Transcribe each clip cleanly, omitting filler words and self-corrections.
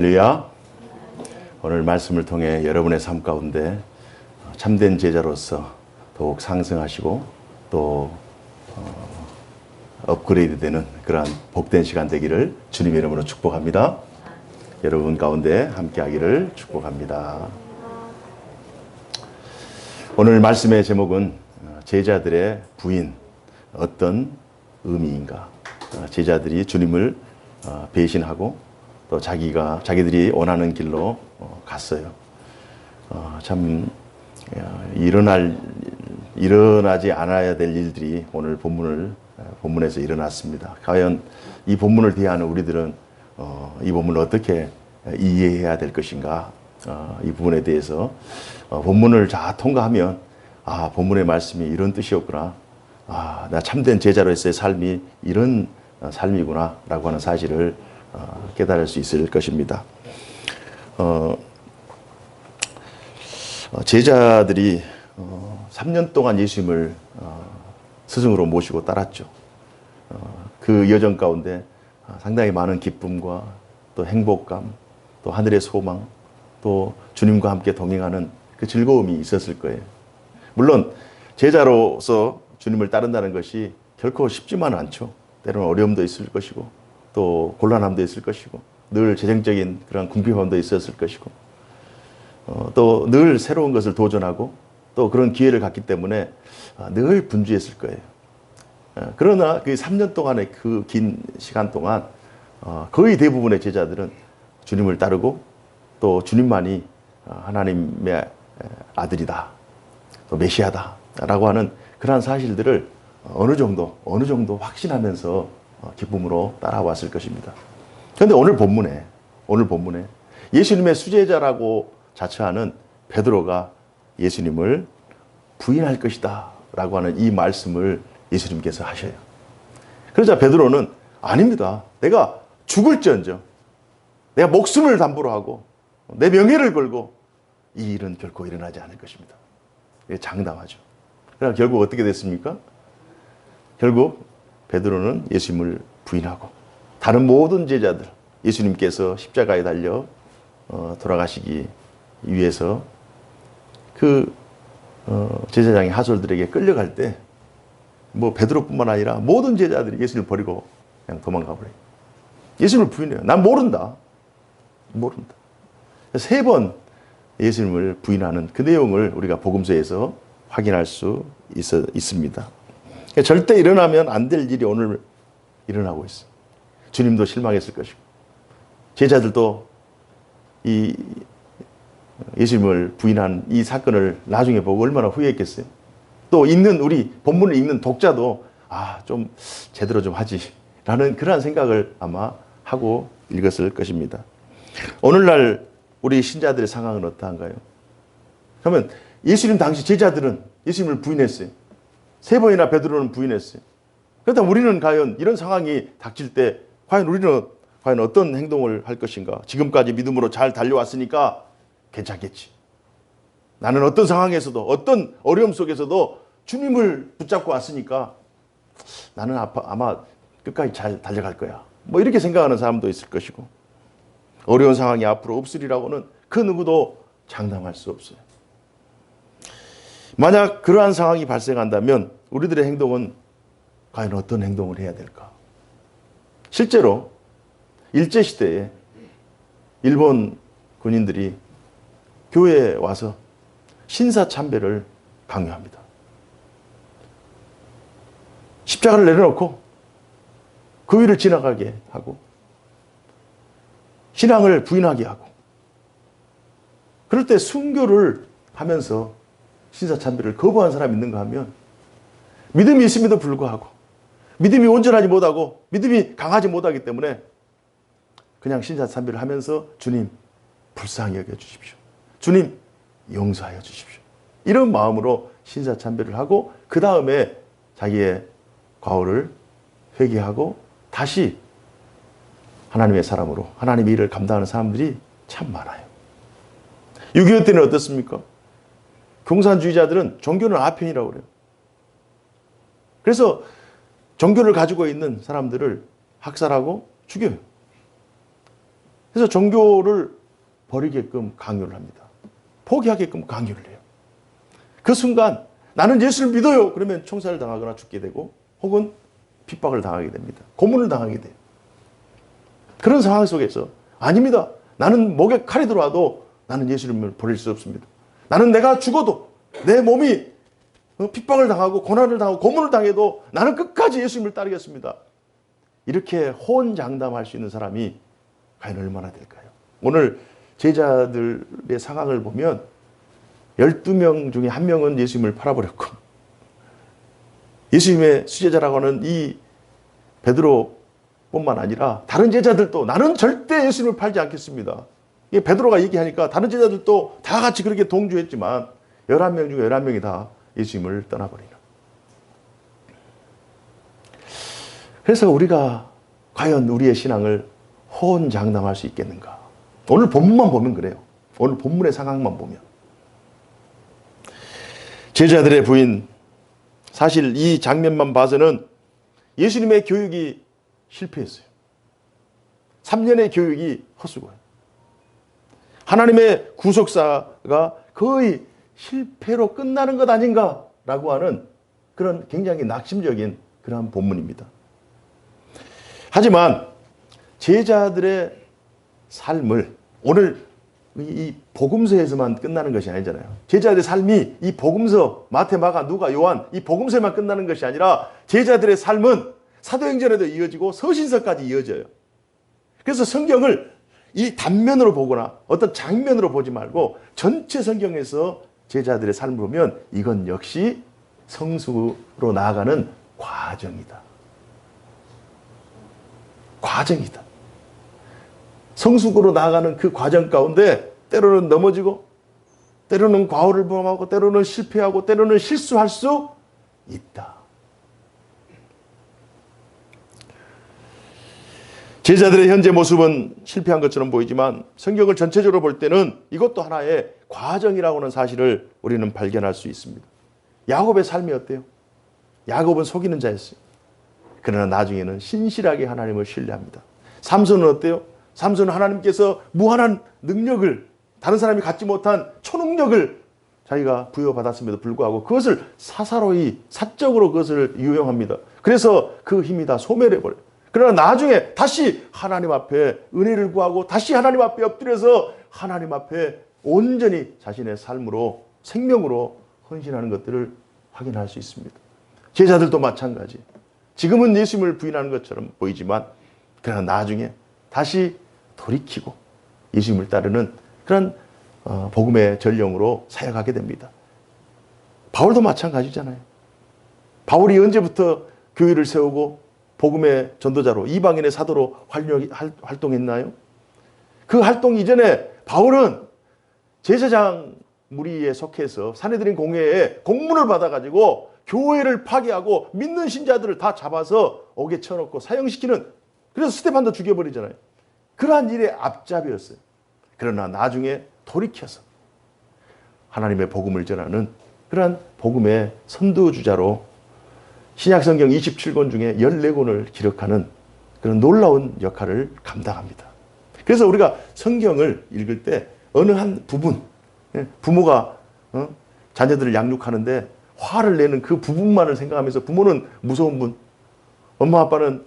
할렐루야. 오늘 말씀을 통해 여러분의 삶 가운데 참된 제자로서 더욱 상승하시고 또 업그레이드 되는 그러한 복된 시간 되기를 주님의 이름으로 축복합니다. 여러분 가운데 함께 하기를 축복합니다. 오늘 말씀의 제목은 제자들의 부인, 어떤 의미인가? 제자들이 주님을 배신하고 또 자기들이 원하는 길로 갔어요. 참 일어나지 않아야 될 일들이 오늘 본문에서 일어났습니다. 과연 이 본문을 대하는 우리들은 이 본문을 어떻게 이해해야 될 것인가? 이 부분에 대해서 본문을 잘 통과하면 본문의 말씀이 이런 뜻이었구나. 나 참된 제자로서의 삶이 이런 삶이구나 라고 하는 사실을 깨달을 수 있을 것입니다. 제자들이 3년 동안 예수님을 스승으로 모시고 따랐죠. 그 여정 가운데 상당히 많은 기쁨과 또 행복감, 또 하늘의 소망, 또 주님과 함께 동행하는 그 즐거움이 있었을 거예요. 물론 제자로서 주님을 따른다는 것이 결코 쉽지만은 않죠. 때로는 어려움도 있을 것이고 또 곤란함도 있을 것이고 늘 재정적인 그런 궁핍함도 있었을 것이고 또 늘 새로운 것을 도전하고 또 그런 기회를 갖기 때문에 늘 분주했을 거예요. 그러나 그 3년 동안의 그 긴 시간 동안 거의 대부분의 제자들은 주님을 따르고 또 주님만이 하나님의 아들이다, 또 메시아다 라고 하는 그러한 사실들을 어느 정도 확신하면서 기쁨으로 따라왔을 것입니다. 그런데 오늘 본문에 예수님의 수제자라고 자처하는 베드로가 예수님을 부인할 것이다 라고 하는 이 말씀을 예수님께서 하셔요. 그러자 베드로는 아닙니다. 내가 죽을지언정 내가 목숨을 담보로 하고 내 명예를 걸고 이 일은 결코 일어나지 않을 것입니다. 장담하죠. 그러나 결국 어떻게 됐습니까? 결국 베드로는 예수님을 부인하고 다른 모든 제자들, 예수님께서 십자가에 달려 돌아가시기 위해서 그 제사장의 하솔들에게 끌려갈 때 베드로뿐만 아니라 모든 제자들이 예수님을 버리고 그냥 도망가 버려요. 예수님을 부인해요. 난 모른다. 3번 예수님을 부인하는 그 내용을 우리가 복음서에서 확인할 수 있습니다. 절대 일어나면 안 될 일이 오늘 일어나고 있어요. 주님도 실망했을 것이고 제자들도 이 예수님을 부인한 이 사건을 나중에 보고 얼마나 후회했겠어요. 또 우리 본문을 읽는 독자도 좀 제대로 좀 하지 라는 그러한 생각을 아마 하고 읽었을 것입니다. 오늘날 우리 신자들의 상황은 어떠한가요? 그러면 예수님 당시 제자들은 예수님을 부인했어요. 3번이나 베드로는 부인했어요. 그렇다면 우리는 과연 이런 상황이 닥칠 때 우리는 어떤 행동을 할 것인가? 지금까지 믿음으로 잘 달려왔으니까 괜찮겠지. 나는 어떤 상황에서도 어떤 어려움 속에서도 주님을 붙잡고 왔으니까 나는 아마 끝까지 잘 달려갈 거야. 이렇게 생각하는 사람도 있을 것이고 어려운 상황이 앞으로 없으리라고는 그 누구도 장담할 수 없어요. 만약 그러한 상황이 발생한다면 우리들의 행동은 과연 어떤 행동을 해야 될까? 실제로 일제시대에 일본 군인들이 교회에 와서 신사참배를 강요합니다. 십자가를 내려놓고 그 위를 지나가게 하고 신앙을 부인하게 하고 그럴 때 순교를 하면서 신사참배를 거부한 사람이 있는가 하면 믿음이 있음에도 불구하고 믿음이 온전하지 못하고 믿음이 강하지 못하기 때문에 그냥 신사참배를 하면서 주님 불쌍히 여겨주십시오. 주님 용서하여 주십시오. 이런 마음으로 신사참배를 하고 그 다음에 자기의 과오를 회개하고 다시 하나님의 사람으로 하나님의 일을 감당하는 사람들이 참 많아요. 6.25 때는 어떻습니까?共産주의자들은 종교는 아편이라고 그래요. 그래서 종교를 가지고 있는 사람들을 학살하고 죽여요. 그래서 종교를 버리게끔 강요를 합니다. 포기하게끔 강요를 해요. 그 순간 나는 예수를 믿어요. 그러면 총살을 당하거나 죽게 되고 혹은 핍박을 당하게 됩니다. 고문을 당하게 돼요. 그런 상황 속에서 아닙니다. 나는 목에 칼이 들어와도 나는 예수님을 버릴 수 없습니다. 나는 내가 죽어도 내 몸이 핍박을 당하고 고난을 당하고 고문을 당해도 나는 끝까지 예수님을 따르겠습니다. 이렇게 호언장담할 수 있는 사람이 과연 얼마나 될까요? 오늘 제자들의 상황을 보면 12명 중에 1명은 예수님을 팔아버렸고 예수님의 수제자라고 하는 이 베드로뿐만 아니라 다른 제자들도 나는 절대 예수님을 팔지 않겠습니다. 이게 베드로가 얘기하니까 다른 제자들도 다 같이 그렇게 동조했지만 11명 중에 11명이 다 예수님을 떠나버리는. 그래서 우리가 과연 우리의 신앙을 호언장담할 수 있겠는가? 오늘 본문만 보면 그래요. 오늘 본문의 상황만 보면. 제자들의 부인, 사실 이 장면만 봐서는 예수님의 교육이 실패했어요. 3년의 교육이 헛수고예요. 하나님의 구속사가 거의 실패로 끝나는 것 아닌가라고 하는 그런 굉장히 낙심적인 그런 본문입니다. 하지만 제자들의 삶을 오늘 이 복음서에서만 끝나는 것이 아니잖아요. 제자들의 삶이 이 복음서, 마태, 마가, 누가, 요한 이 복음서에만 끝나는 것이 아니라 제자들의 삶은 사도행전에도 이어지고 서신서까지 이어져요. 그래서 성경을 이 단면으로 보거나 어떤 장면으로 보지 말고 전체 성경에서 제자들의 삶을 보면 이건 역시 성수로 나아가는 과정이다. 과정이다. 성숙으로 나아가는 그 과정 가운데 때로는 넘어지고 때로는 과오를 범하고 때로는 실패하고 때로는 실수할 수 있다. 제자들의 현재 모습은 실패한 것처럼 보이지만 성경을 전체적으로 볼 때는 이것도 하나의 과정이라고 하는 사실을 우리는 발견할 수 있습니다. 야곱의 삶이 어때요? 야곱은 속이는 자였어요. 그러나 나중에는 신실하게 하나님을 신뢰합니다. 삼손은 어때요? 삼손은 하나님께서 무한한 능력을, 다른 사람이 갖지 못한 초능력을 자기가 부여받았음에도 불구하고 그것을 사사로이 사적으로 그것을 유용합니다. 그래서 그 힘이 다 소멸해버려요. 그러나 나중에 다시 하나님 앞에 은혜를 구하고 다시 하나님 앞에 엎드려서 하나님 앞에 온전히 자신의 삶으로 생명으로 헌신하는 것들을 확인할 수 있습니다. 제자들도 마찬가지. 지금은 예수님을 부인하는 것처럼 보이지만 그러나 나중에 다시 돌이키고 예수님을 따르는 그런 복음의 전령으로 사역하게 됩니다. 바울도 마찬가지잖아요. 바울이 언제부터 교회를 세우고 복음의 전도자로 이방인의 사도로 활동했나요? 그 활동 이전에 바울은 제사장 무리에 속해서 산헤드린 공회에 공문을 받아가지고 교회를 파괴하고 믿는 신자들을 다 잡아서 옥에 쳐놓고 사형시키는, 그래서 스테판도 죽여버리잖아요. 그러한 일의 앞잡이였어요. 그러나 나중에 돌이켜서 하나님의 복음을 전하는 그러한 복음의 선두주자로 신약성경 27권 중에 14권을 기록하는 그런 놀라운 역할을 감당합니다. 그래서 우리가 성경을 읽을 때 어느 한 부분, 부모가 자녀들을 양육하는데 화를 내는 그 부분만을 생각하면서, 부모는 무서운 분, 엄마 아빠는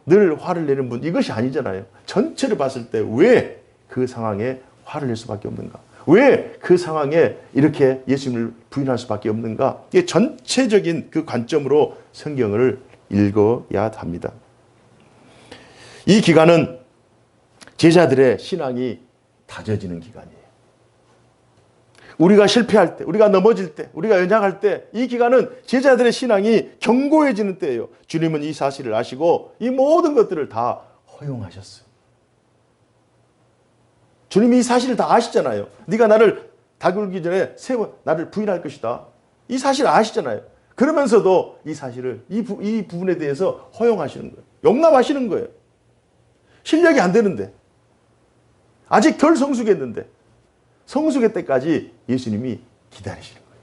늘 화를 내는 분, 이것이 아니잖아요. 전체를 봤을 때 왜 그 상황에 화를 낼 수밖에 없는가? 왜 그 상황에 이렇게 예수님을 부인할 수밖에 없는가? 이게 전체적인 그 관점으로 성경을 읽어야 합니다. 이 기간은 제자들의 신앙이 다져지는 기간이에요. 우리가 실패할 때, 우리가 넘어질 때, 우리가 연약할 때, 이 기간은 제자들의 신앙이 견고해지는 때예요. 주님은 이 사실을 아시고 이 모든 것들을 다 허용하셨어요. 주님이 이 사실을 다 아시잖아요. 네가 나를 다굴기 전에 세 번 나를 부인할 것이다. 이 사실을 아시잖아요. 그러면서도 이 사실을, 이 부분에 대해서 허용하시는 거예요. 용납하시는 거예요. 실력이 안 되는데, 아직 덜 성숙했는데, 성숙의 때까지 예수님이 기다리시는 거예요.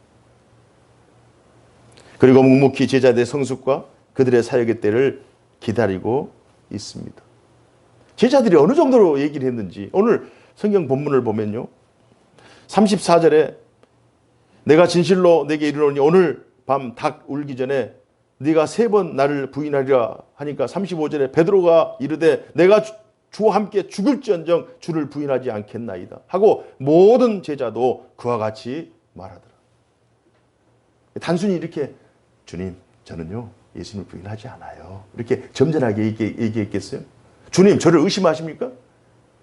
그리고 묵묵히 제자들의 성숙과 그들의 사역의 때를 기다리고 있습니다. 제자들이 어느 정도로 얘기를 했는지 오늘 성경 본문을 보면요. 34절에 내가 진실로 내게 이르노니 오늘 밤 닭 울기 전에 네가 3번 나를 부인하리라 하니까 35절에 베드로가 이르되 내가 주와 함께 죽을지언정 주를 부인하지 않겠나이다 하고 모든 제자도 그와 같이 말하더라. 단순히 이렇게 주님 저는요 예수님을 부인하지 않아요 이렇게 점잖하게 얘기했겠어요? 주님 저를 의심하십니까?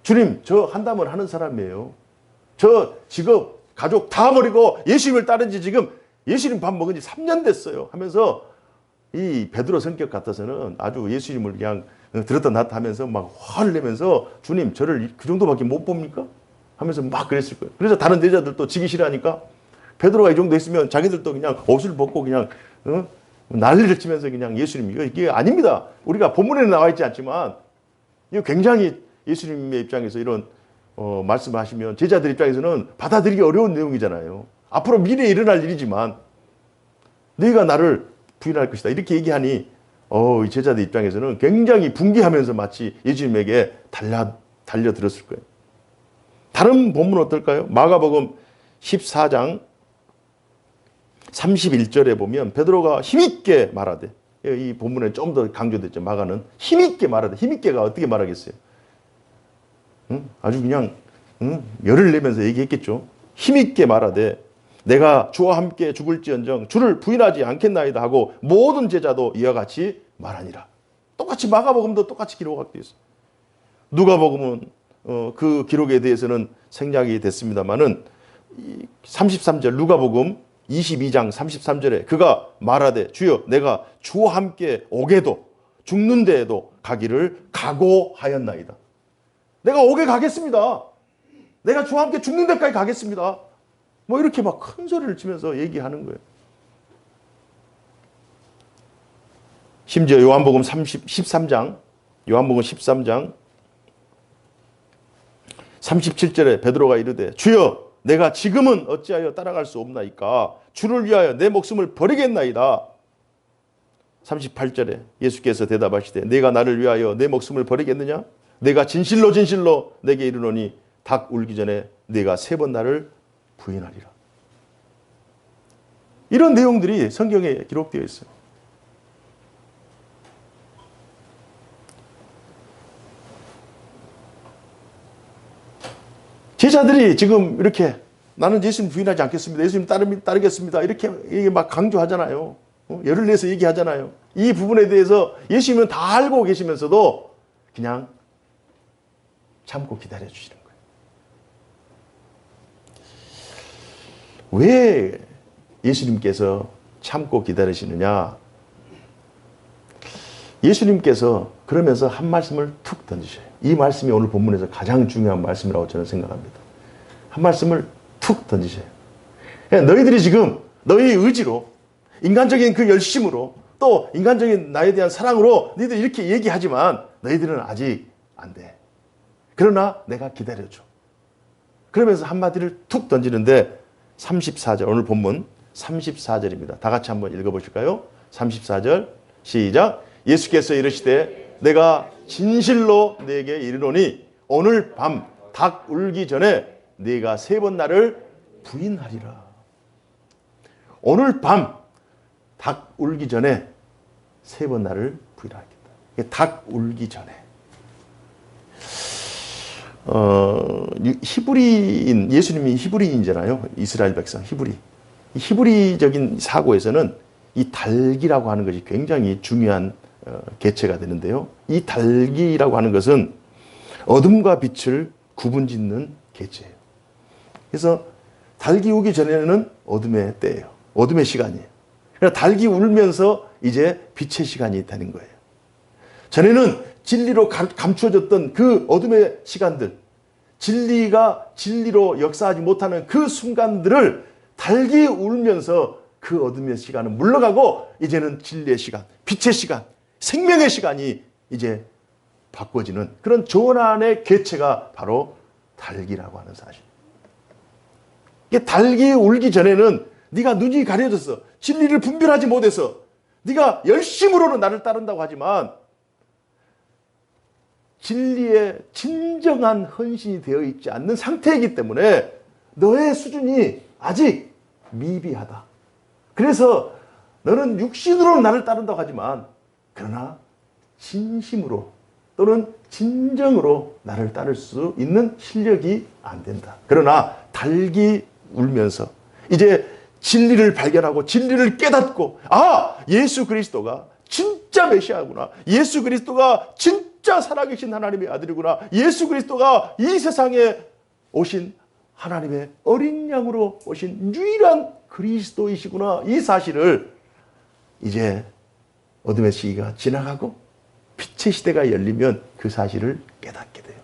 주님 저 한다면 하는 사람이에요. 저 직업 가족 다 버리고 예수님을 따른 지 지금 예수님 밥 먹은 지 3년 됐어요 하면서 이 베드로 성격 같아서는 아주 예수님을 그냥 들었다 놨다 하면서 막 화를 내면서 주님 저를 그 정도밖에 못 봅니까? 하면서 막 그랬을 거예요. 그래서 다른 제자들도 지기 싫어하니까 베드로가 이 정도 했으면 자기들도 그냥 옷을 벗고 그냥 난리를 치면서 그냥 예수님 이게 아닙니다. 우리가 본문에는 나와 있지 않지만 이거 굉장히 예수님의 입장에서 이런 말씀하시면 제자들 입장에서는 받아들이기 어려운 내용이잖아요. 앞으로 미래에 일어날 일이지만 너희가 나를 부인할 것이다 이렇게 얘기하니 이 제자들 입장에서는 굉장히 분개하면서 마치 예수님에게 달려들었을 거예요. 다른 본문 어떨까요? 마가복음 14장 31절에 보면 베드로가 힘있게 말하되 이 본문에 좀 더 강조됐죠. 마가는 힘있게 말하되 힘있게가 어떻게 말하겠어요? 아주 그냥 열을 내면서 얘기했겠죠. 힘있게 말하되 내가 주와 함께 죽을지언정 주를 부인하지 않겠나이다 하고 모든 제자도 이와 같이 말하니라. 똑같이 마가복음도 똑같이 기록하게 되어 있어요. 누가복음은 그 기록에 대해서는 생략이 됐습니다만은 33절 누가복음 22장 33절에 그가 말하되 주여 내가 주와 함께 오게도 죽는 데에도 가기를 각오하였나이다. 내가 오게 가겠습니다. 내가 주와 함께 죽는 데까지 가겠습니다. 뭐 이렇게 막 큰 소리를 치면서 얘기하는 거예요. 심지어 요한복음 13장 37절에 베드로가 이르되 주여 내가 지금은 어찌하여 따라갈 수 없나이까 주를 위하여 내 목숨을 버리겠나이다. 38절에 예수께서 대답하시되 내가 나를 위하여 내 목숨을 버리겠느냐? 내가 진실로 진실로 내게 이르노니 닭 울기 전에 내가 3번 나를 부인하리라. 이런 내용들이 성경에 기록되어 있어요. 제자들이 지금 이렇게 나는 예수님 부인하지 않겠습니다. 예수님 따르겠습니다. 이렇게 막 강조하잖아요. 열을 내서 얘기하잖아요. 이 부분에 대해서 예수님은 다 알고 계시면서도 그냥 참고 기다려 주시는 거예요. 왜 예수님께서 참고 기다리시느냐? 예수님께서 그러면서 한 말씀을 툭 던지셔요. 이 말씀이 오늘 본문에서 가장 중요한 말씀이라고 저는 생각합니다. 한 말씀을 툭 던지셔요. 너희들이 지금 너희의 의지로 인간적인 그 열심으로 또 인간적인 나에 대한 사랑으로 너희들 이렇게 얘기하지만 너희들은 아직 안 돼. 그러나 내가 기다려줘. 그러면서 한마디를 툭 던지는데 34절 오늘 본문 34절입니다. 다 같이 한번 읽어보실까요? 34절 시작. 예수께서 이르시되 내가 진실로 네게 이르노니 오늘 밤 닭 울기 전에 네가 3번 나를 부인하리라. 오늘 밤 닭 울기 전에 3번 나를 부인하겠다. 닭 울기 전에. 히브리인, 예수님이 히브리인이잖아요. 이스라엘 백성 히브리. 히브리적인 사고에서는 이 닭이라고 하는 것이 굉장히 중요한 개체가 되는데요. 이 닭이라고 하는 것은 어둠과 빛을 구분짓는 개체예요. 그래서 닭이 오기 전에는 어둠의 때예요. 어둠의 시간이에요. 그러니까 닭이 울면서 이제 빛의 시간이 있다는 거예요. 전에는 진리로 감추어졌던 그 어둠의 시간들, 진리가 진리로 역사하지 못하는 그 순간들을 닭이 울면서 그 어둠의 시간은 물러가고 이제는 진리의 시간, 빛의 시간, 생명의 시간이 이제 바꿔지는 그런 전환의 개체가 바로 닭이라고 하는 사실. 이게 닭이 울기 전에는 네가 눈이 가려졌어. 진리를 분별하지 못해서 네가 열심으로는 나를 따른다고 하지만 진리에 진정한 헌신이 되어 있지 않는 상태이기 때문에 너의 수준이 아직 미비하다. 그래서 너는 육신으로 나를 따른다고 하지만 그러나 진심으로 또는 진정으로 나를 따를 수 있는 실력이 안 된다. 그러나 달기 울면서 이제 진리를 발견하고 진리를 깨닫고 예수 그리스도가 진짜 메시아구나. 예수 그리스도가 진짜 살아계신 하나님의 아들이구나. 예수 그리스도가 이 세상에 오신 하나님의 어린 양으로 오신 유일한 그리스도이시구나. 이 사실을 이제 어둠의 시기가 지나가고 빛의 시대가 열리면 그 사실을 깨닫게 돼요.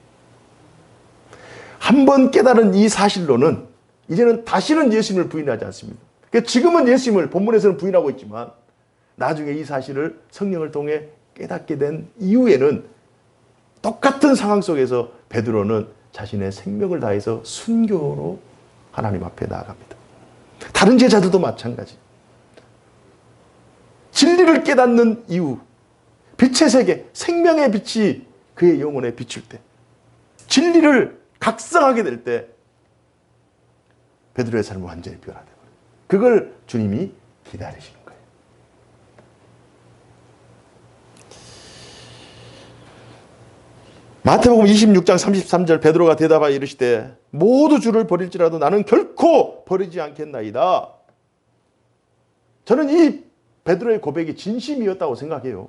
한번 깨달은 이 사실로는 이제는 다시는 예수님을 부인하지 않습니다. 그러니까 지금은 예수님을 본문에서는 부인하고 있지만 나중에 이 사실을 성령을 통해 깨닫게 된 이후에는 똑같은 상황 속에서 베드로는 자신의 생명을 다해서 순교로 하나님 앞에 나아갑니다. 다른 제자들도 마찬가지. 진리를 깨닫는 이후 빛의 세계, 생명의 빛이 그의 영혼에 비출 때, 진리를 각성하게 될 때 베드로의 삶은 완전히 변화되고 그걸 주님이 기다리시는 거예요. 마태복음 26장 33절 베드로가 대답하여 이르시되 모두 주를 버릴지라도 나는 결코 버리지 않겠나이다. 저는 이 베드로의 고백이 진심이었다고 생각해요.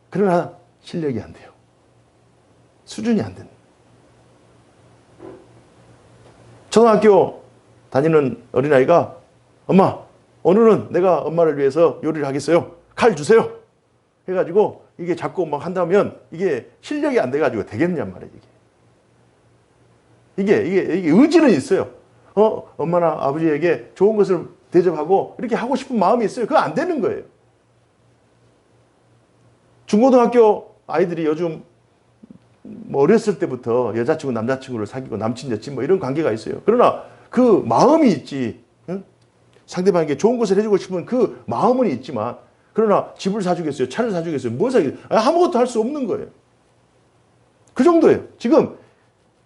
그러나 실력이 안 돼요. 수준이 안 된다. 초등학교 다니는 어린아이가 엄마 오늘은 내가 엄마를 위해서 요리를 하겠어요. 칼 주세요. 해가지고 이게 자꾸 막 한다면 이게 실력이 안 돼가지고 되겠냔 말이에요. 이게 의지는 있어요. 엄마나 아버지에게 좋은 것을 대접하고 이렇게 하고 싶은 마음이 있어요. 그거 안 되는 거예요. 중고등학교 아이들이 요즘 뭐 어렸을 때부터 여자친구 남자친구를 사귀고 남친 여친 뭐 이런 관계가 있어요. 그러나 그 마음이 있지. 응? 상대방에게 좋은 것을 해주고 싶은 그 마음은 있지만 그러나 집을 사주겠어요? 차를 사주겠어요? 뭘 사주겠어요? 아무것도 할 수 없는 거예요. 그 정도예요. 지금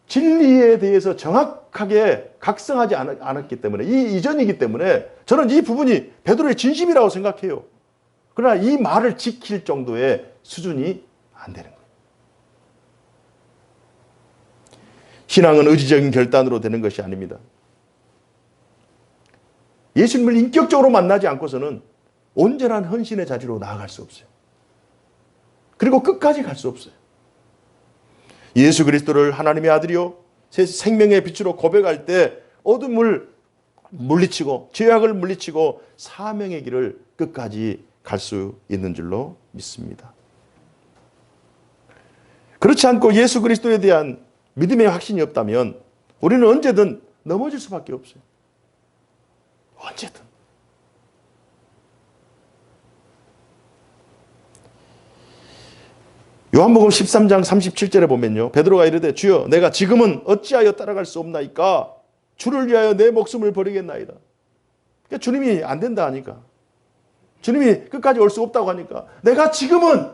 진리에 대해서 정확하게 각성하지 않았기 때문에 이 이전이기 때문에 저는 이 부분이 베드로의 진심이라고 생각해요. 그러나 이 말을 지킬 정도의 수준이 안 되는 거예요. 신앙은 의지적인 결단으로 되는 것이 아닙니다. 예수님을 인격적으로 만나지 않고서는 온전한 헌신의 자리로 나아갈 수 없어요. 그리고 끝까지 갈 수 없어요. 예수 그리스도를 하나님의 아들이요 생명의 빛으로 고백할 때 어둠을 물리치고 죄악을 물리치고 사명의 길을 끝까지 갈 수 있는 줄로 믿습니다. 그렇지 않고 예수 그리스도에 대한 믿음의 확신이 없다면 우리는 언제든 넘어질 수밖에 없어요. 언제든. 요한복음 13장 37절에 보면요. 베드로가 이르되 주여 내가 지금은 어찌하여 따라갈 수 없나이까 주를 위하여 내 목숨을 버리겠나이다. 그러니까 주님이 안 된다 하니까 주님이 끝까지 올 수 없다고 하니까 내가 지금은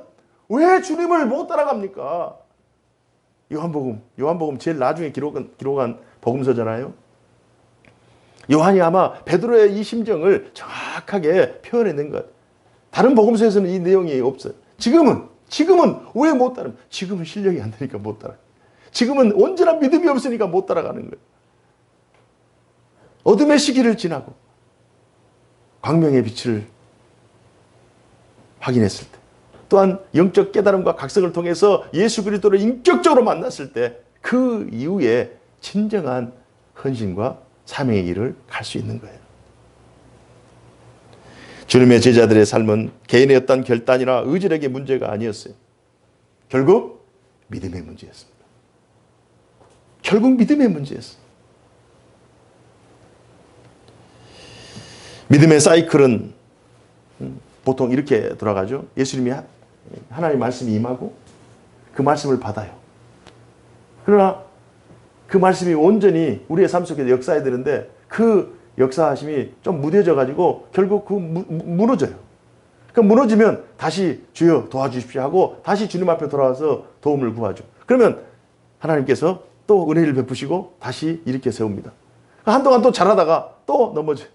왜 주님을 못 따라갑니까? 요한복음 제일 나중에 기록한 복음서잖아요. 요한이 아마 베드로의 이 심정을 정확하게 표현해낸 것. 다른 복음서에서는 이 내용이 없어요. 지금은 왜 못 따라? 지금은 실력이 안 되니까 못 따라. 지금은 온전한 믿음이 없으니까 못 따라가는 거예요. 어둠의 시기를 지나고 광명의 빛을 확인했을 때, 또한 영적 깨달음과 각성을 통해서 예수 그리스도를 인격적으로 만났을 때 그 이후에 진정한 헌신과 사명의 길을 갈 수 있는 거예요. 주님의 제자들의 삶은 개인의 어떤 결단이나 의지력의 문제가 아니었어요. 결국 믿음의 문제였습니다. 결국 믿음의 문제였어요. 믿음의 사이클은 보통 이렇게 돌아가죠. 예수님이 하나님의 말씀이 임하고 그 말씀을 받아요. 그러나 그 말씀이 온전히 우리의 삶 속에서 역사해야 되는데 그 역사하심이 좀 무뎌져 가지고 결국 무너져요. 그러니까 그럼 무너지면 다시 주여 도와주십시오 하고 다시 주님 앞에 돌아와서 도움을 구하죠. 그러면 하나님께서 또 은혜를 베푸시고 다시 일으켜 세웁니다. 한동안 또 잘하다가 또 넘어져요.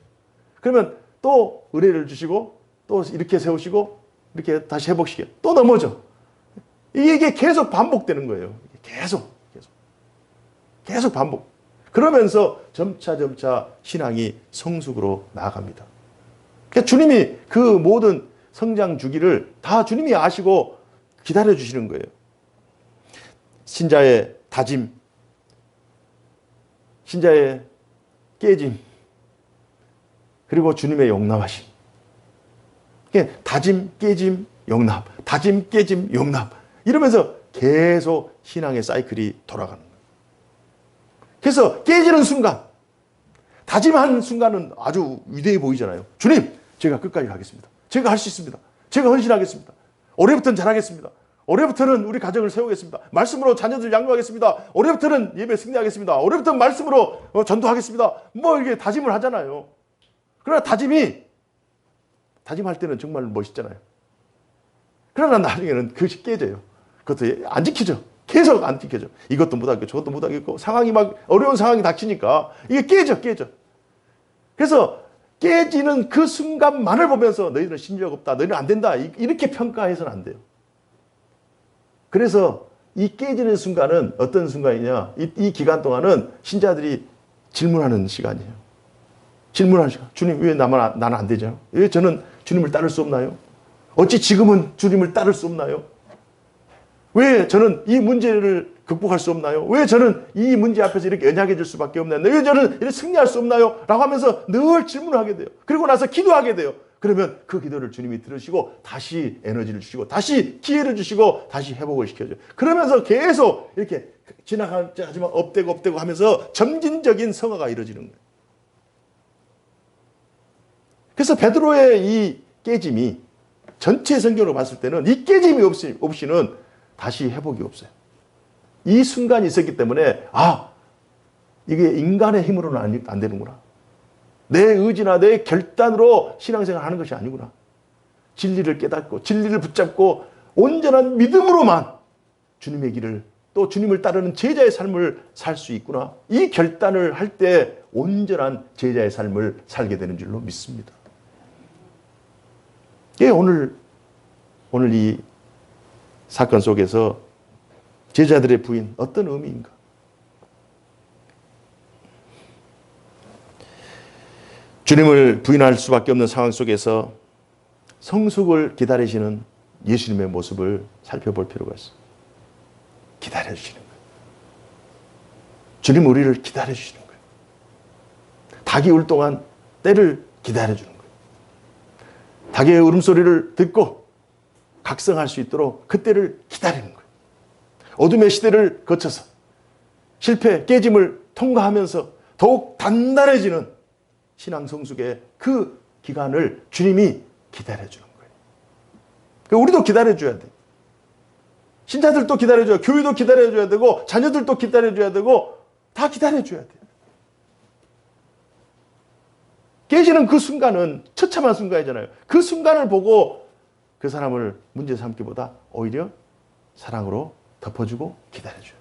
그러면 또 은혜를 주시고 또 이렇게 세우시고 이렇게 다시 회복시켜요. 또 넘어져. 이게 계속 반복되는 거예요. 계속 반복. 그러면서 점차 신앙이 성숙으로 나아갑니다. 그러니까 주님이 그 모든 성장 주기를 다 주님이 아시고 기다려 주시는 거예요. 신자의 다짐, 신자의 깨짐, 그리고 주님의 용납하심. 그러니까 다짐, 깨짐, 용납, 다짐, 깨짐, 용납. 이러면서 계속 신앙의 사이클이 돌아가는 거예요. 그래서 깨지는 순간, 다짐한 순간은 아주 위대해 보이잖아요. 주님, 제가 끝까지 가겠습니다. 제가 할 수 있습니다. 제가 헌신하겠습니다. 올해부터는 잘하겠습니다. 올해부터는 우리 가정을 세우겠습니다. 말씀으로 자녀들 양육하겠습니다. 올해부터는 예배 승리하겠습니다. 올해부터는 말씀으로 전도하겠습니다. 뭐 이게 다짐을 하잖아요. 그러나 다짐할 때는 정말 멋있잖아요. 그러나 나중에는 그것이 깨져요. 그것도 안 지켜져. 계속 안 지켜져. 이것도 못하겠고 저것도 못하겠고 상황이 막 어려운 상황이 닥치니까 이게 깨져. 그래서 깨지는 그 순간만을 보면서 너희는 신적 없다. 너희는 안 된다. 이렇게 평가해서는 안 돼요. 그래서 이 깨지는 순간은 어떤 순간이냐. 이 기간 동안은 신자들이 질문하는 시간이에요. 질문하는 시간. 주님, 왜 나는 안 되죠? 왜 저는 주님을 따를 수 없나요? 어찌 지금은 주님을 따를 수 없나요? 왜 저는 이 문제를 극복할 수 없나요? 왜 저는 이 문제 앞에서 이렇게 연약해질 수밖에 없나요? 왜 저는 이렇게 승리할 수 없나요? 라고 하면서 늘 질문을 하게 돼요. 그리고 나서 기도하게 돼요. 그러면 그 기도를 주님이 들으시고 다시 에너지를 주시고 다시 기회를 주시고 다시 회복을 시켜줘요. 그러면서 계속 이렇게 지나가지만 업되고 하면서 점진적인 성화가 이루어지는 거예요. 그래서 베드로의 이 깨짐이 전체 성경으로 봤을 때는 이 깨짐이 없이는 다시 회복이 없어요. 이 순간이 있었기 때문에 이게 인간의 힘으로는 안 되는구나. 내 의지나 내 결단으로 신앙생활 하는 것이 아니구나. 진리를 깨닫고 진리를 붙잡고 온전한 믿음으로만 주님의 길을 또 주님을 따르는 제자의 삶을 살 수 있구나. 이 결단을 할 때 온전한 제자의 삶을 살게 되는 줄로 믿습니다. 예, 오늘 이 사건 속에서 제자들의 부인 어떤 의미인가? 주님을 부인할 수밖에 없는 상황 속에서 성숙을 기다리시는 예수님의 모습을 살펴볼 필요가 있어요. 기다려주시는 거예요. 주님 우리를 기다려주시는 거예요. 닭이 울 동안 때를 기다려주는 거예요. 닭의 울음소리를 듣고 각성할 수 있도록 그때를 기다리는 거예요. 어둠의 시대를 거쳐서 실패, 깨짐을 통과하면서 더욱 단단해지는 신앙 성숙의 그 기간을 주님이 기다려주는 거예요. 그러니까 우리도 기다려줘야 돼요. 신자들도 기다려줘야 돼요. 교회도 기다려줘야 되고 자녀들도 기다려줘야 되고 다 기다려줘야 돼요. 깨지는 그 순간은 처참한 순간이잖아요. 그 순간을 보고 그 사람을 문제 삼기보다 오히려 사랑으로 덮어주고 기다려줘요.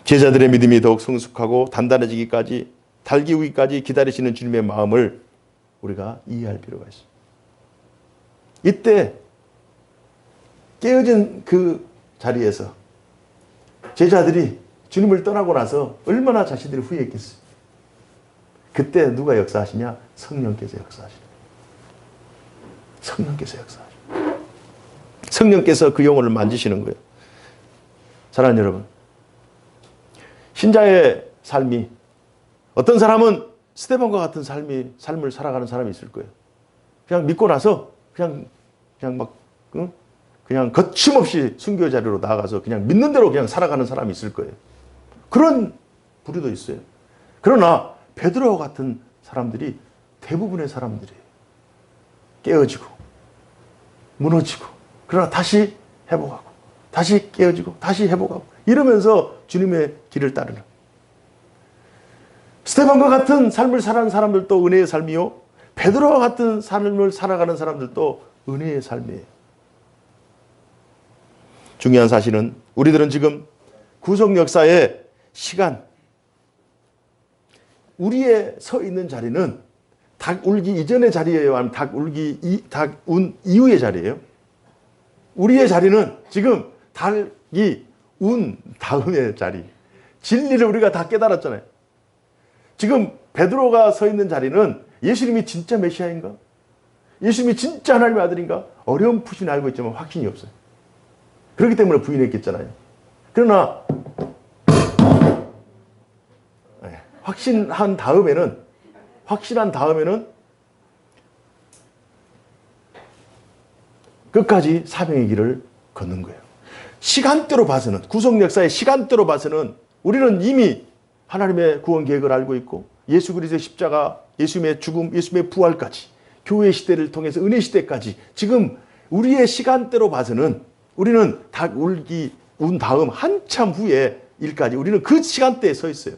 제자들의 믿음이 더욱 성숙하고 단단해지기까지 달기우기까지 기다리시는 주님의 마음을 우리가 이해할 필요가 있어요. 이때 깨어진 그 자리에서 제자들이 주님을 떠나고 나서 얼마나 자신들이 후회했겠어요. 그때 누가 역사하시냐? 성령께서 역사하시죠. 성령께서 역사하시죠. 성령께서 그 영혼을 만지시는 거예요. 사랑하는 여러분, 신자의 삶이 어떤 사람은 스데반과 같은 삶을 살아가는 사람이 있을 거예요. 그냥 믿고 나서 그냥 거침없이 순교 자리로 나아가서 그냥 믿는 대로 그냥 살아가는 사람이 있을 거예요. 그런 부류도 있어요. 그러나 베드로 같은 사람들이 대부분의 사람들이에요. 깨어지고 무너지고 그러나 다시 회복하고 다시 깨어지고 다시 회복하고 이러면서 주님의 길을 따르는 스데반과 같은 삶을 살아가는 사람들도 은혜의 삶이요. 베드로와 같은 삶을 살아가는 사람들도 은혜의 삶이에요. 중요한 사실은 우리들은 지금 구속 역사의 시간, 우리의 서 있는 자리는 닭 울기 이전의 자리예요? 아니면 닭 운 이후의 자리예요? 우리의 자리는 지금 닭이 운 다음의 자리. 진리를 우리가 다 깨달았잖아요. 지금 베드로가 서 있는 자리는 예수님이 진짜 메시아인가? 예수님이 진짜 하나님의 아들인가? 어려운 푸시는 알고 있지만 확신이 없어요. 그렇기 때문에 부인했겠잖아요. 그러나 확신한 다음에는 끝까지 사명의 길을 걷는 거예요. 시간대로 봐서는, 구속 역사의 시간대로 봐서는 우리는 이미 하나님의 구원 계획을 알고 있고 예수 그리스도의 십자가, 예수님의 죽음, 예수님의 부활까지, 교회 시대를 통해서 은혜 시대까지 지금 우리의 시간대로 봐서는 우리는 닭 울기 운 다음 한참 후의 일까지 우리는 그 시간대에 서 있어요.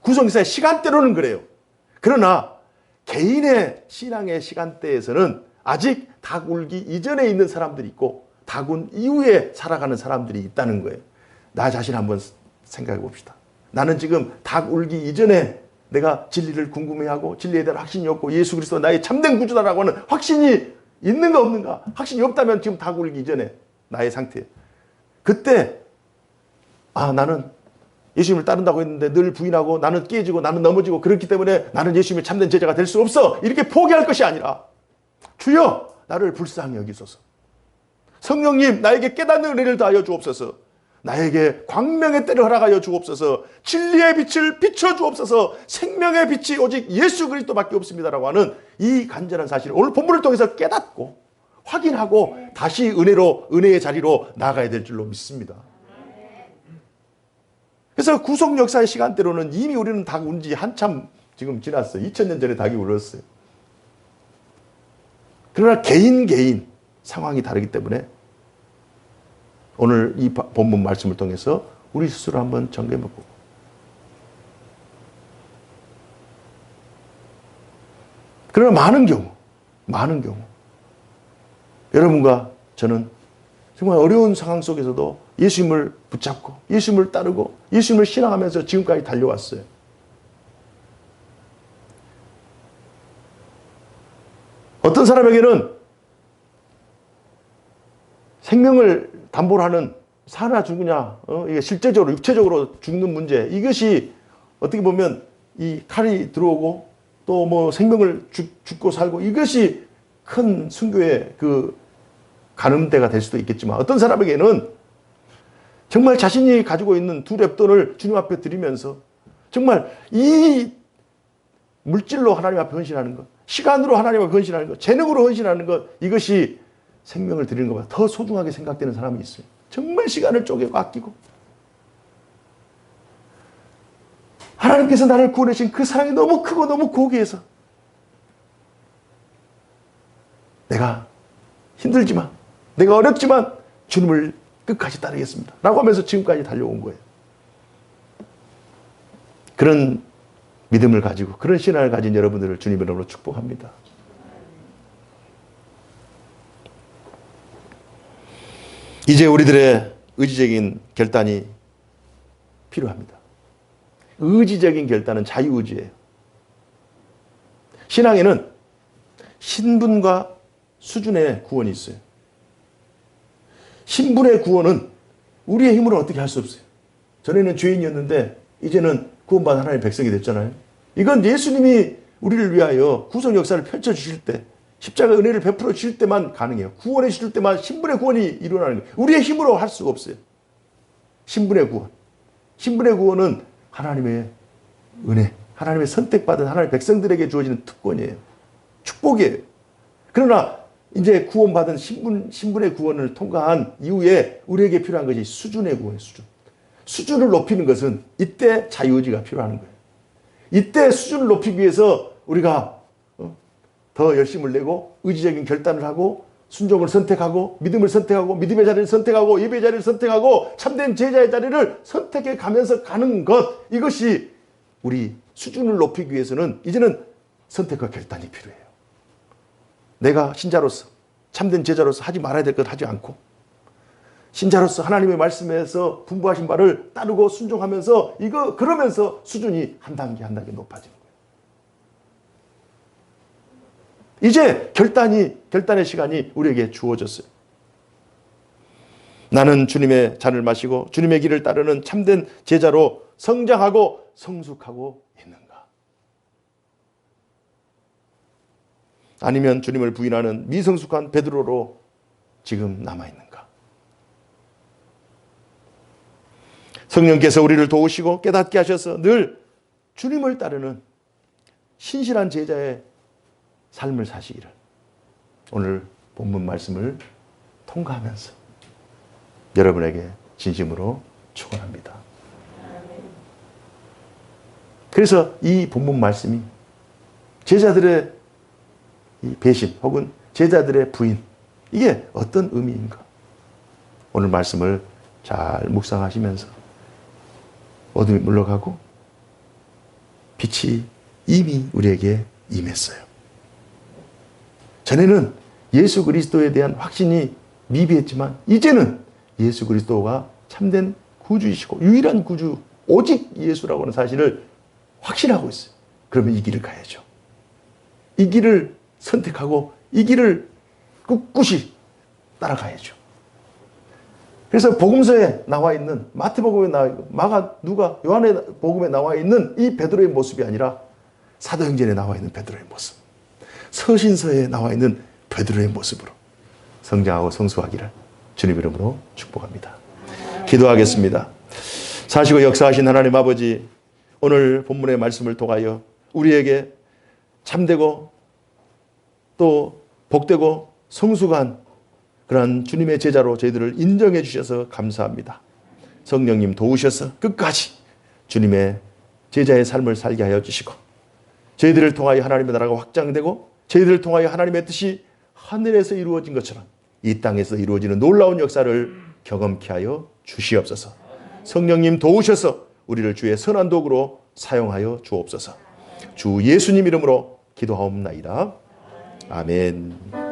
구속 역사의 시간대로는 그래요. 그러나 개인의 신앙의 시간대에서는 아직 닭 울기 이전에 있는 사람들이 있고 닭 운 이후에 살아가는 사람들이 있다는 거예요. 나 자신 한번 생각해 봅시다. 나는 지금 닭 울기 이전에 내가 진리를 궁금해하고 진리에 대한 확신이 없고 예수 그리스도 나의 참된 구주다라고 하는 확신이 있는가 없는가? 확신이 없다면 지금 닭 울기 이전에 나의 상태예요. 그때 나는 예수님을 따른다고 했는데 늘 부인하고 나는 깨지고 나는 넘어지고 그렇기 때문에 나는 예수님의 참된 제자가 될 수 없어. 이렇게 포기할 것이 아니라 주여 나를 불쌍히 여기소서. 성령님 나에게 깨닫는 은혜를 다하여 주옵소서. 나에게 광명의 때를 허락하여 주옵소서. 진리의 빛을 비춰 주옵소서. 생명의 빛이 오직 예수 그리스도밖에 없습니다라고 하는 이 간절한 사실을 오늘 본문을 통해서 깨닫고 확인하고 다시 은혜의 자리로 나아가야 될 줄로 믿습니다. 그래서 구속 역사의 시간대로는 이미 우리는 닭 운 지 한참 지금 지났어요. 2000년 전에 닭이 울었어요. 그러나 개인 상황이 다르기 때문에 오늘 이 본문 말씀을 통해서 우리 스스로 한번 점검해보고 그러나 많은 경우 여러분과 저는 정말 어려운 상황 속에서도 예수님을 붙잡고 예수님을 따르고 예수님을 신앙하면서 지금까지 달려왔어요. 어떤 사람에게는 생명을 담보로 하는 사나 죽으냐, 이게 실제적으로 육체적으로 죽는 문제, 이것이 어떻게 보면 이 칼이 들어오고 또 뭐 생명을 죽고 살고 이것이 큰 순교의 그 가늠대가 될 수도 있겠지만 어떤 사람에게는 정말 자신이 가지고 있는 두 렙돈을 주님 앞에 드리면서 정말 이 물질로 하나님 앞에 헌신하는 것, 시간으로 하나님 앞에 헌신하는 것, 재능으로 헌신하는 것, 이것이 생명을 드리는 것보다 더 소중하게 생각되는 사람이 있어요. 정말 시간을 쪼개고 아끼고 하나님께서 나를 구원하신 그 사랑이 너무 크고 너무 고귀해서 내가 힘들지만 내가 어렵지만 주님을 끝까지 따르겠습니다 라고 하면서 지금까지 달려온 거예요. 그런 믿음을 가지고 그런 신앙을 가진 여러분들을 주님의 이름으로 축복합니다. 이제 우리들의 의지적인 결단이 필요합니다. 의지적인 결단은 자유의지예요. 신앙에는 신분과 수준의 구원이 있어요. 신분의 구원은 우리의 힘으로 어떻게 할 수 없어요. 전에는 죄인이었는데 이제는 구원받은 하나님의 백성이 됐잖아요. 이건 예수님이 우리를 위하여 구속 역사를 펼쳐주실 때 십자가 은혜를 베풀어 주실 때만 가능해요. 구원해 주실 때만 신분의 구원이 일어나는 거예요. 우리의 힘으로 할 수가 없어요. 신분의 구원. 신분의 구원은 하나님의 은혜, 하나님의 선택받은 하나님의 백성들에게 주어지는 특권이에요. 축복이에요. 그러나 이제 구원받은 신분의 구원을 통과한 이후에 우리에게 필요한 것이 수준의 구원이에요. 수준을 높이는 것은 이때 자유의지가 필요한 거예요. 이때 수준을 높이기 위해서 우리가 더 열심을 내고 의지적인 결단을 하고 순종을 선택하고 믿음을 선택하고 믿음의 자리를 선택하고 예배의 자리를 선택하고 참된 제자의 자리를 선택해 가면서 가는 것, 이것이 우리 수준을 높이기 위해서는 이제는 선택과 결단이 필요해요. 내가 신자로서, 참된 제자로서 하지 말아야 될 것 하지 않고, 신자로서 하나님의 말씀에서 분부하신 바를 따르고 순종하면서 그러면서 수준이 한 단계 한 단계 높아지는 거예요. 이제 결단의 시간이 우리에게 주어졌어요. 나는 주님의 잔을 마시고 주님의 길을 따르는 참된 제자로 성장하고 성숙하고 있는가? 아니면 주님을 부인하는 미성숙한 베드로로 지금 남아있는가? 성령께서 우리를 도우시고 깨닫게 하셔서 늘 주님을 따르는 신실한 제자의 삶을 사시기를 오늘 본문 말씀을 통과하면서 여러분에게 진심으로 축원합니다. 그래서 이 본문 말씀이 제자들의 이 배신 혹은 제자들의 부인, 이게 어떤 의미인가? 오늘 말씀을 잘 묵상하시면서 어둠이 물러가고 빛이 이미 우리에게 임했어요. 전에는 예수 그리스도에 대한 확신이 미비했지만 이제는 예수 그리스도가 참된 구주이시고 유일한 구주, 오직 예수라고 하는 사실을 확신하고 있어요. 그러면 이 길을 가야죠. 이 길을 선택하고 이 길을 꿋꿋이 따라가야죠. 그래서 복음서에 나와 있는, 마태복음에 나와 있고 누가 요한의 복음에 나와 있는 이 베드로의 모습이 아니라 사도행전에 나와 있는 베드로의 모습, 서신서에 나와 있는 베드로의 모습으로 성장하고 성숙하기를 주님 이름으로 축복합니다. 기도하겠습니다. 사시고 역사하신 하나님 아버지, 오늘 본문의 말씀을 통하여 우리에게 참되고 또 복되고 성숙한 그러한 주님의 제자로 저희들을 인정해 주셔서 감사합니다. 성령님 도우셔서 끝까지 주님의 제자의 삶을 살게 하여 주시고 저희들을 통하여 하나님의 나라가 확장되고 저희들을 통하여 하나님의 뜻이 하늘에서 이루어진 것처럼 이 땅에서 이루어지는 놀라운 역사를 경험케 하여 주시옵소서. 성령님 도우셔서 우리를 주의 선한 도구로 사용하여 주옵소서. 주 예수님 이름으로 기도하옵나이다. 아멘.